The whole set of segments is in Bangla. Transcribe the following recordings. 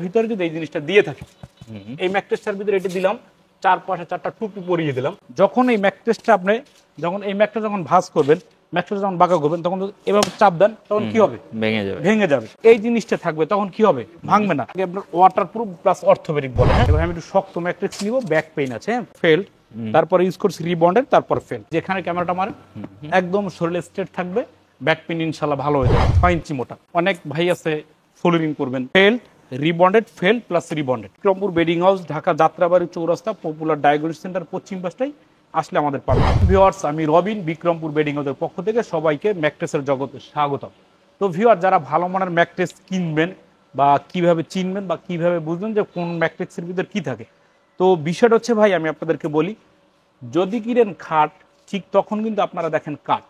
ভিতরে যদি এই জিনিসটা দিয়ে থাকে, এই ম্যাট্রেসটার ভিতরে এটা দিলাম, চার পাশে চারটা টুপি পরিয়ে দিলাম। যখন এই ম্যাট্রেসটা আপনি এই ম্যাট্রেস যখন ভাঁজ করবেন, ম্যাট্রেস যখন বাঁকা করবেন, তখন এভাবে চাপ দেন, তখন কি হবে? ভেঙে যাবে। এই জিনিসটা থাকবে, তখন কি হবে? ভাঙবে না। আপনার ওয়াটারপ্রুফ প্লাস অর্থোপেডিক বলে। হ্যাঁ, এবার আমি একটু শক্ত ম্যাট্রেস নিব, ব্যাক পেইন আছে, ফেল্ড, তারপরে ইউজ করছি রিবন্ডেড, তারপর ফেল্ড। যেখানে ক্যামেরাটা মারে একদম শরীরে স্ট্রেট থাকবে, ব্যাক পেইন ইনশাআল্লাহ ভালো হয়ে যাবে। 6 ইঞ্চি মোটা। অনেক ভাই আছে ফোল্ডিং করবেন, felt, rebonded, felt plus rebonded. Bikrampur bedding house, Dhaka Jatrabari Chowrasta, popular diagnostic centre, পশ্চিম পাশটাই আসলে আমাদের পাবেন। ভিউয়ার্স, আমি রবিন, বিক্রমপুর বেডিং হাউসের পক্ষ থেকে সবাইকে ম্যাট্রেসের জগতে স্বাগতম। তো ভিউয়ার, যারা ভালো মানের ম্যাট্রেস কিনবেন বা কিভাবে চিনবেন বা কিভাবে বুঝবেন যে কোন ম্যাট্রেসের ভিতরে কি থাকে, তো বিষয়টা হচ্ছে ভাই, আমি আপনাদেরকে বলি, যদি কিনেন খাট, ঠিক তখন কিন্তু আপনারা দেখেন কাঠ।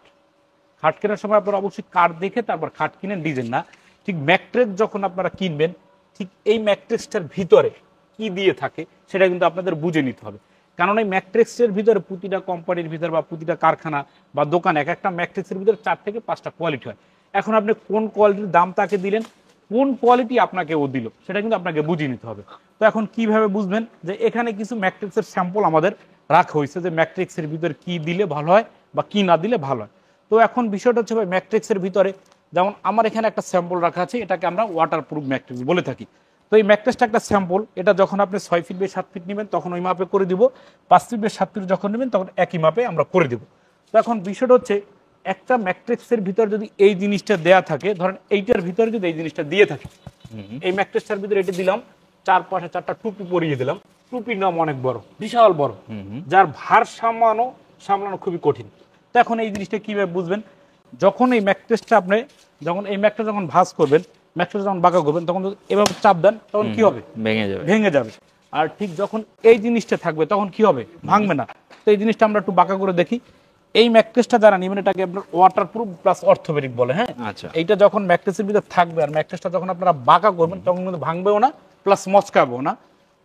খাট কেনার সময় আপনারা অবশ্যই কাঠ দেখে তারপর খাট কিনেন, ডিজাইন না। ঠিক ম্যাট্রেস যখন আপনারা কিনবেন, ঠিক এই ম্যাট্রেসটার ভিতরে কি দিয়ে থাকে সেটা কিন্তু আপনাদের বুঝে নিতে হবে। কারণ এই ম্যাট্রেসের ভিতরে প্রতিটা কোম্পানির ভিতরে বা প্রতিটা কারখানা বা দোকানে এক একটা ম্যাট্রেসের ভিতরে 4 থেকে 5টা কোয়ালিটি হয়। এখন আপনি কোন কোয়ালিটির দাম তাকে দিলেন, কোন কোয়ালিটি আপনাকে ও দিল, সেটা কিন্তু আপনাকে বুঝিয়ে নিতে হবে। তো এখন কিভাবে বুঝবেন? যে এখানে কিছু ম্যাট্রিক্সের স্যাম্পল আমাদের রাখা হয়েছে, যে ম্যাট্রিক্সের ভিতরে কি দিলে ভালো হয় বা কি না দিলে ভালো হয়। তো এখন বিষয়টা হচ্ছে ভাই, ম্যাট্রিক্সের ভিতরে যেমন আমার এখানে একটা স্যাম্পল রাখা আছে, এটাকে আমরা ওয়াটারপ্রুফ ম্যাট্রিক্স বলে থাকি। তো এই ম্যাট্রেসটা একটা স্যাম্পল, এটা যখন আপনি 6 ফিট বাই 7 ফিট নেবেন তখন ওই মাপে করে দিব, 5 ফিট বাই 7 ফিট যখন নেবেন তখন একই মাপে আমরা করে দিব। তো এখন বিষয়টা হচ্ছে, একটা ম্যাট্রেসের ভিতরে যদি এই জিনিসটা দেয়া থাকে, ধরেন এইটার ভিতরে যদি এই জিনিসটা দিয়ে থাকে, এই ম্যাট্রেসটার ভিতরে এটা দিলাম, চার পাশে চারটা টুপি পরিয়ে দিলাম। টুপির নাম অনেক বড়, বিশাল বড়, যার ভার সামলানো খুবই কঠিন। তো এখন এই জিনিসটা কিভাবে বুঝবেন? যখন এই ম্যাট্রেসটা এই ম্যাট্রেস যখন ভাঁজ করবেন, ম্যাট্রেস যখন বাঁকা করবেন, তখন এভাবে চাপ দেন, তখন কি হবে? ভেঙে যাবে। আর ঠিক যখন এই জিনিসটা থাকবে, তখন কি হবে? ভাঙবে না। তো এই জিনিসটা আমরা একটু বাঁকা করে দেখি। এই ম্যাট্রেসটা যারা নেবেন, এটাকে আপনার ওয়াটারপ্রুফ প্লাস অর্থোপেডিক বলে। হ্যাঁ, এইটা যখন ম্যাট্রেসের ভিতরে থাকবে আর ম্যাট্রেসটা যখন আপনারা বাঁকা করবেন, তখন কিন্তু ভাঙবেও না প্লাস মচকাবেও না।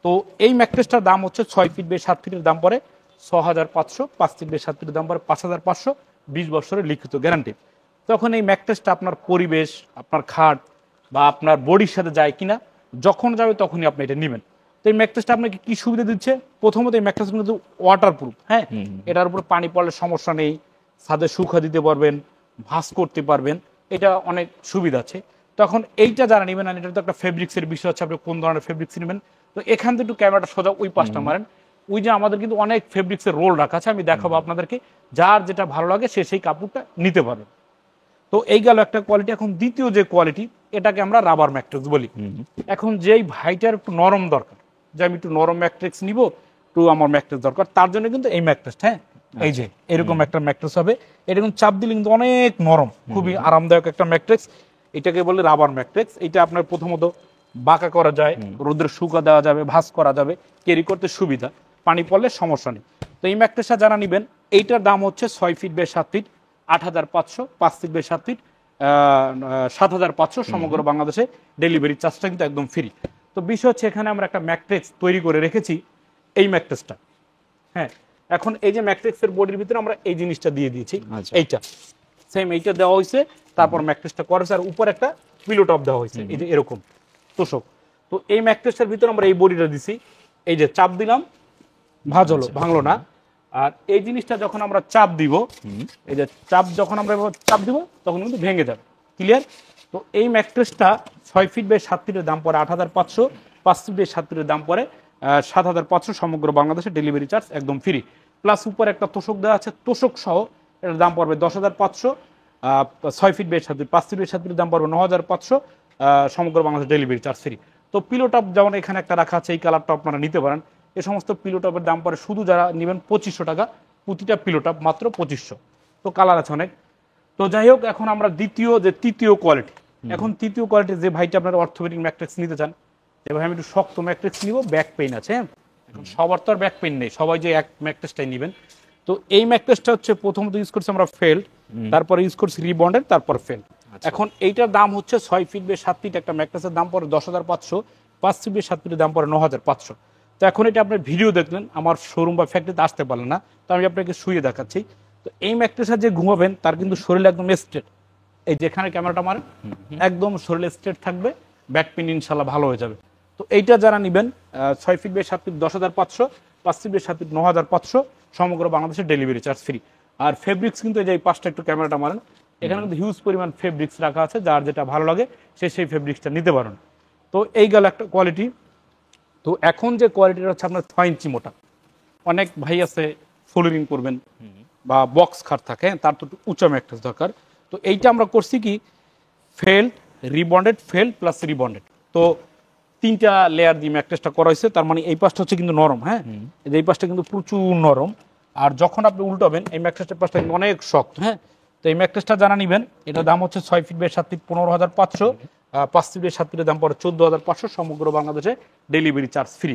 তো এই ম্যাট্রেসটার দাম হচ্ছে 6 ফিট বাই 7 ফিটের দাম পড়ে 6500, 5 ফিট বাই 7 ফিটের দাম পড়ে 5500, 20 বছরের লিখিত গ্যারান্টি। তখন এই ম্যাট্রেসটা আপনার পরিবেশ, আপনার খাট বা আপনার বডির সাথে যায় কিনা, যখন যাবে তখনই আপনি এটা নেবেন। তো এই ম্যাট্রেসটা আপনাকে কি সুবিধা দিচ্ছে? প্রথমত, এই ম্যাট্রেস কিন্তু ওয়াটারপ্রুফ। হ্যাঁ, এটার উপরে পানি পড়লে সমস্যা নেই, ছাদে শুকা দিতে পারবেন, ভাঁজ করতে পারবেন, এটা অনেক সুবিধা আছে। তখন এইটা যারা নেবেন, আর এটা তো একটা ফেব্রিক্সের বিষয় আছে, আপনি কোন ধরনের ফেব্রিক্স নেবেন। তো এখান থেকে একটু ক্যামেরাটা সোজা ওই পাশটা মারেন, ওই যে আমাদের কিন্তু অনেক ফেব্রিক্সের রোল রাখা আছে, আমি দেখাবো আপনাদেরকে, যার যেটা ভালো লাগে সে সেই কাপড়টা নিতে পারবে। তো এই গেল একটা কোয়ালিটি। এখন দ্বিতীয় যে কোয়ালিটি, এটাকে আমরা রাবার ম্যাট্রিক্স বলি। এখন যেই ভাইটার একটু নরম দরকার, যে আমি একটু নরম ম্যাট্রিক্স নিব, একটু আমার ম্যাট্রিক্স দরকার, তার জন্য কিন্তু এই ম্যাট্রিক্স, হ্যাঁ, এই যে এরকম একটা ম্যাট্রিক্স হবে। এটা কিন্তু চাপ দিলে কিন্তু অনেক নরম, খুবই আরামদায়ক একটা ম্যাট্রিক্স। এটাকে বলে রাবার ম্যাট্রিক্স। এটা আপনার প্রথমত বাঁকা করা যায়, রোদের শুকা দেওয়া যাবে, ভাঁজ করা যাবে, ক্যারি করতে সুবিধা, পানি পড়লে সমস্যা নেই। তো এই ম্যাট্রিক্সটা যারা নেবেন, এইটার দাম হচ্ছে 6 feet by 7 feet 8500, 5 feet by 7 feet 7500, সমগ্র বাংলাদেশে ডেলিভারি চার্জটা কিন্তু একদম ফ্রি। তো বিষয় হচ্ছে, এখানে আমরা একটা ম্যাট্রিক্স তৈরি করে রেখেছি, এই ম্যাট্রিক্সটা। হ্যাঁ, এখন এই যে ম্যাট্রিক্সের বডির ভিতরে আমরা এই জিনিসটা দিয়ে দিয়েছি, এইটা সেম এইটা দেওয়া হয়েছে, তারপর ম্যাট্রিক্সটা করেছে, আর উপর একটা পিলো টপ দেওয়া হয়েছে, এই যে এরকম তোষক। তো এই ম্যাট্রিক্সের ভিতরে আমরা এই বডিটা দিছি, এই যে চাপ দিলাম, ভাঁজ হলো, ভাঙলো না। আর এই জিনিসটা যখন আমরা চাপ দিব, এই যে যখন আমরা চাপ দিব, তখন কিন্তু ভেঙে যাবে। ক্লিয়ার? তো এই ম্যাট্রেসটা 6 ফিট বাই 7 ফিটের দাম পড়ে 8500, 5 ফিট বাই 7 ফিটের দাম পড়ে 7500, সমগ্র বাংলাদেশে ডেলিভারি চার্জ একদম ফ্রি। প্লাস উপরে একটা তোষক দেওয়া আছে, তোষক সহ এটার দাম পড়বে 10500, 6 feet by 7 feet, 5 feet by 7 ফিটের দাম পড়বে 9500, সমগ্র বাংলাদেশ ডেলিভারি চার্জ ফ্রি। তো পিলো টপ যেমন এখানে একটা রাখা আছে, এই কালারটা আপনারা নিতে পারেন। এই সমস্ত পিলো টপের দাম পড়ে শুধু যারা নেবেন 2500 টাকা, প্রতিটা পিলো টপ মাত্র 2500। তো কালার আছে অনেক। তো যাই হোক, এখন আমরা তৃতীয় কোয়ালিটি। এখন তৃতীয় কোয়ালিটি যে ভাইটা আপনার অর্থোপেডিক ম্যাট্রিক্স নিতে চান, যে ভাই আমি একটু শক্ত ম্যাট্রিক্স নিব, ব্যাক পেইন আছে। এখন সবার তো আর ব্যাক পেইন নেই, সবাই যে এক ম্যাট্রিক্সটাই নেবেন। তো এই ম্যাট্রিক্সটা হচ্ছে প্রথমত ইউজ করছি আমরা ফেল্ড, তারপরে ইউজ করছি রিবন্ডেড, তারপর ফেল্ড। এখন এইটার দাম হচ্ছে 6 ফিট বাই 7 ফিট একটা ম্যাট্রিক্সের দাম পড়ে 10500, 5 ফিট বাই 7 ফিটের দাম পড়ে 9500। তো এখন এটা আপনার ভিডিও দেখলেন, আমার শোরুম বা ফ্যাক্টরিতে আসতে পারলেন না, তো আমি আপনাকে শুয়ে দেখাচ্ছি। তো এই ম্যাট্রেসে যে ঘুমাবেন, তার কিন্তু শরীর একদম স্ট্রেট, এই যেখানে ক্যামেরাটা মারে একদম শরীর স্ট্রেট থাকবে, ব্যাক পেইন ইনশাল্লাহ ভালো হয়ে যাবে। তো তো এইটা যারা নেবেন 6 feet by 7 feet 10,500, 5 feet by 7 feet 9,500, সমগ্র বাংলাদেশে ডেলিভারি চার্জ ফ্রি। আর ফেব্রিক্স কিন্তু এই যে পাঁচটা একটু ক্যামেরাটা মারেন, এখানে কিন্তু হিউজ পরিমাণ ফেব্রিক্স রাখা আছে, যার যেটা ভালো লাগে সে সেই ফেব্রিক্সটা নিতে পারেন। তো এই গেল একটা কোয়ালিটি। তো এখন যে কোয়ালিটিটা হচ্ছে আপনার 6 ইঞ্চি মোটা, অনেক ভাই আছে ফ্লোরিং করবেন বা বক্স খাট থাকে, তার তো একটু উঁচা ম্যাট্রেস দরকার। তো এইটা আমরা করছি কি felt, rebonded, felt plus rebonded. তো 3টা লেয়ার দিয়ে ম্যাট্রেসটা করা হয়েছে। তার মানে এই পাশটা হচ্ছে কিন্তু নরম, হ্যাঁ, এই পাশটা কিন্তু প্রচুর নরম। আর যখন আপনি উল্টাবেন এই ম্যাট্রেসটার পাশটা কিন্তু অনেক শক্ত, হ্যাঁ। তো এই ম্যাট্রেসটা যারা নেবেন এটার দাম হচ্ছে 6 feet by 7 feet 15,500, 5 feet by 7 ফিটের দাম পড়ে 14,500, সমগ্র বাংলাদেশে ডেলিভারি চার্জ ফ্রি।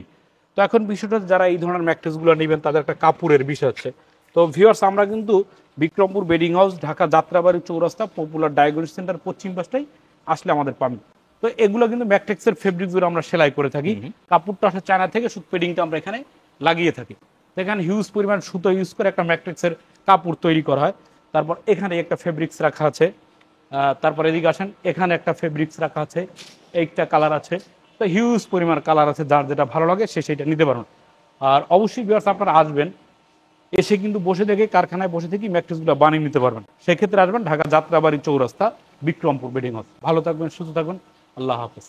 তো এখন বিষয়টা যারা এই ধরনের ম্যাট্রেসগুলো নেবেন তাদের একটা কাপড়ের বিষয় হচ্ছে। তো ভিউয়ার্স, আমরা কিন্তু Bikrampur bedding house, Dhaka Jatrabari Chowrasta, popular diagnostic centre পশ্চিম পাশটাই আসলে আমাদের পাবেন। তো এগুলো কিন্তু ম্যাট্রিক্সের ফেব্রিক্সগুলো আমরা সেলাই করে থাকি। কাপড়টা আসলে চায়না থেকে, শুধু পেডিংটা আমরা এখানে লাগিয়ে থাকি। তো এখানে হিউজ পরিমাণ সুতো ইউজ করে একটা ম্যাট্রিক্সের কাপড় তৈরি করা হয়। তারপর এখানে একটা ফেব্রিক্স রাখা আছে, তারপর এদিকে আসেন, এখানে একটা ফেব্রিক্স রাখা আছে, একটা কালার আছে। তো হিউজ পরিমাণ কালার আছে, যার যেটা ভালো লাগে সে সেইটা নিতে পারেন। আর অবশ্যই ভিউয়ার্স আপনারা আসবেন, এসে কিন্তু বসে থেকে কারখানায় বসে থেকে ম্যাট্রেসগুলো বানিয়ে নিতে পারবেন। সেক্ষেত্রে আসবেন ঢাকা যাত্রাবাড়ি চৌরাস্তা, বিক্রমপুর বেডিং হাউস। ভালো থাকবেন, সুস্থ থাকবেন, আল্লাহ হাফেজ।